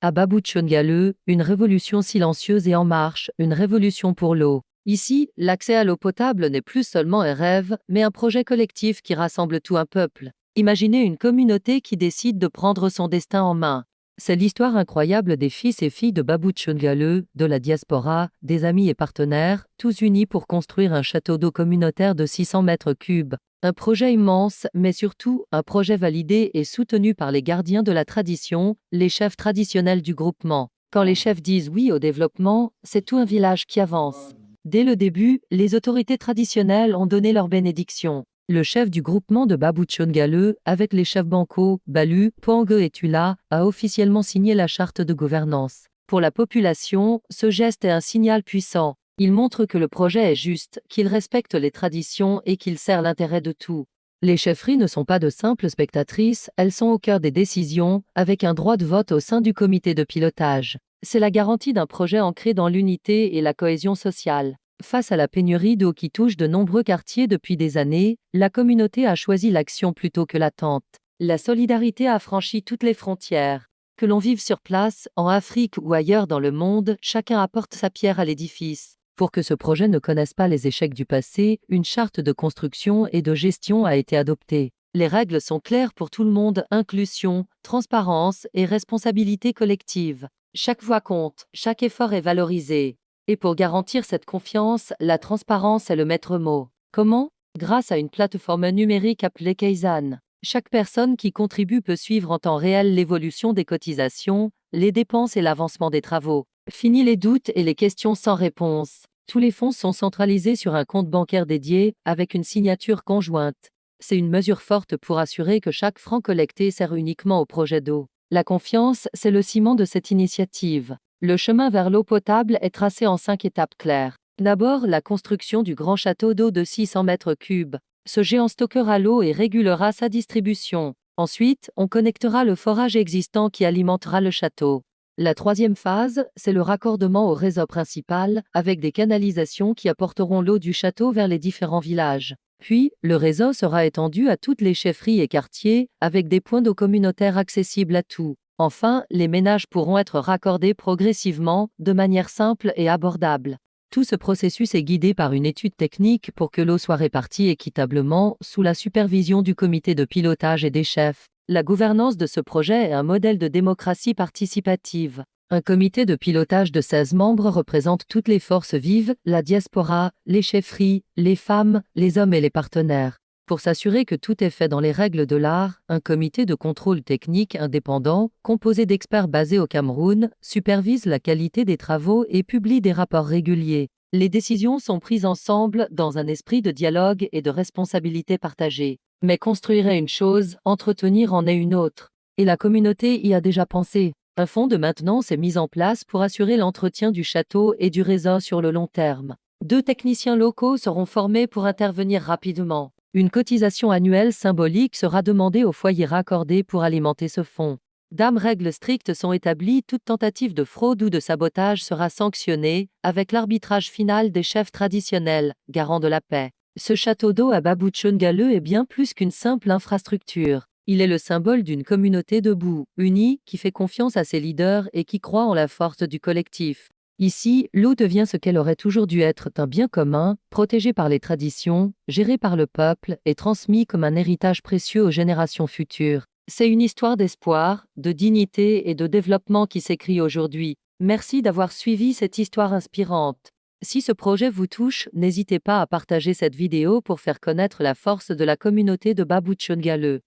À Babouchongale, une révolution silencieuse et en marche, une révolution pour l'eau. Ici, l'accès à l'eau potable n'est plus seulement un rêve, mais un projet collectif qui rassemble tout un peuple. Imaginez une communauté qui décide de prendre son destin en main. C'est l'histoire incroyable des fils et filles de Babouchongale, de la diaspora, des amis et partenaires, tous unis pour construire un château d'eau communautaire de 600 mètres cubes. Un projet immense, mais surtout un projet validé et soutenu par les gardiens de la tradition, les chefs traditionnels du groupement. Quand les chefs disent oui au développement, c'est tout un village qui avance. Dès le début, les autorités traditionnelles ont donné leur bénédiction. Le chef du groupement de Babouchongale, avec les chefs Banco, Balu, Poangue et Tula, a officiellement signé la charte de gouvernance. Pour la population, ce geste est un signal puissant. Il montre que le projet est juste, qu'il respecte les traditions et qu'il sert l'intérêt de tous. Les chefferies ne sont pas de simples spectatrices, elles sont au cœur des décisions, avec un droit de vote au sein du comité de pilotage. C'est la garantie d'un projet ancré dans l'unité et la cohésion sociale. Face à la pénurie d'eau qui touche de nombreux quartiers depuis des années, la communauté a choisi l'action plutôt que l'attente. La solidarité a franchi toutes les frontières. Que l'on vive sur place, en Afrique ou ailleurs dans le monde, chacun apporte sa pierre à l'édifice. Pour que ce projet ne connaisse pas les échecs du passé, une charte de construction et de gestion a été adoptée. Les règles sont claires pour tout le monde: inclusion, transparence et responsabilité collective. Chaque voix compte, chaque effort est valorisé. Et pour garantir cette confiance, la transparence est le maître mot. Comment? Grâce à une plateforme numérique appelée Kaizen. Chaque personne qui contribue peut suivre en temps réel l'évolution des cotisations, les dépenses et l'avancement des travaux. Fini les doutes et les questions sans réponse. Tous les fonds sont centralisés sur un compte bancaire dédié, avec une signature conjointe. C'est une mesure forte pour assurer que chaque franc collecté sert uniquement au projet d'eau. La confiance, c'est le ciment de cette initiative. Le chemin vers l'eau potable est tracé en 5 étapes claires. D'abord, la construction du grand château d'eau de 600 mètres cubes. Ce géant stockera l'eau et régulera sa distribution. Ensuite, on connectera le forage existant qui alimentera le château. La troisième phase, c'est le raccordement au réseau principal, avec des canalisations qui apporteront l'eau du château vers les différents villages. Puis, le réseau sera étendu à toutes les chefferies et quartiers, avec des points d'eau communautaires accessibles à tous. Enfin, les ménages pourront être raccordés progressivement, de manière simple et abordable. Tout ce processus est guidé par une étude technique pour que l'eau soit répartie équitablement, sous la supervision du comité de pilotage et des chefs. La gouvernance de ce projet est un modèle de démocratie participative. Un comité de pilotage de 16 membres représente toutes les forces vives, la diaspora, les chefferies, les femmes, les hommes et les partenaires. Pour s'assurer que tout est fait dans les règles de l'art, un comité de contrôle technique indépendant, composé d'experts basés au Cameroun, supervise la qualité des travaux et publie des rapports réguliers. Les décisions sont prises ensemble dans un esprit de dialogue et de responsabilité partagée. Mais construire est une chose, entretenir en est une autre. Et la communauté y a déjà pensé. Un fonds de maintenance est mis en place pour assurer l'entretien du château et du réseau sur le long terme. 2 techniciens locaux seront formés pour intervenir rapidement. Une cotisation annuelle symbolique sera demandée aux foyers raccordés pour alimenter ce fonds. Règles strictes sont établies, toute tentative de fraude ou de sabotage sera sanctionnée, avec l'arbitrage final des chefs traditionnels, garants de la paix. Ce château d'eau à Babouchongale est bien plus qu'une simple infrastructure. Il est le symbole d'une communauté debout, unie, qui fait confiance à ses leaders et qui croit en la force du collectif. Ici, l'eau devient ce qu'elle aurait toujours dû être: un bien commun, protégé par les traditions, géré par le peuple et transmis comme un héritage précieux aux générations futures. C'est une histoire d'espoir, de dignité et de développement qui s'écrit aujourd'hui. Merci d'avoir suivi cette histoire inspirante. Si ce projet vous touche, n'hésitez pas à partager cette vidéo pour faire connaître la force de la communauté de Babouchongale.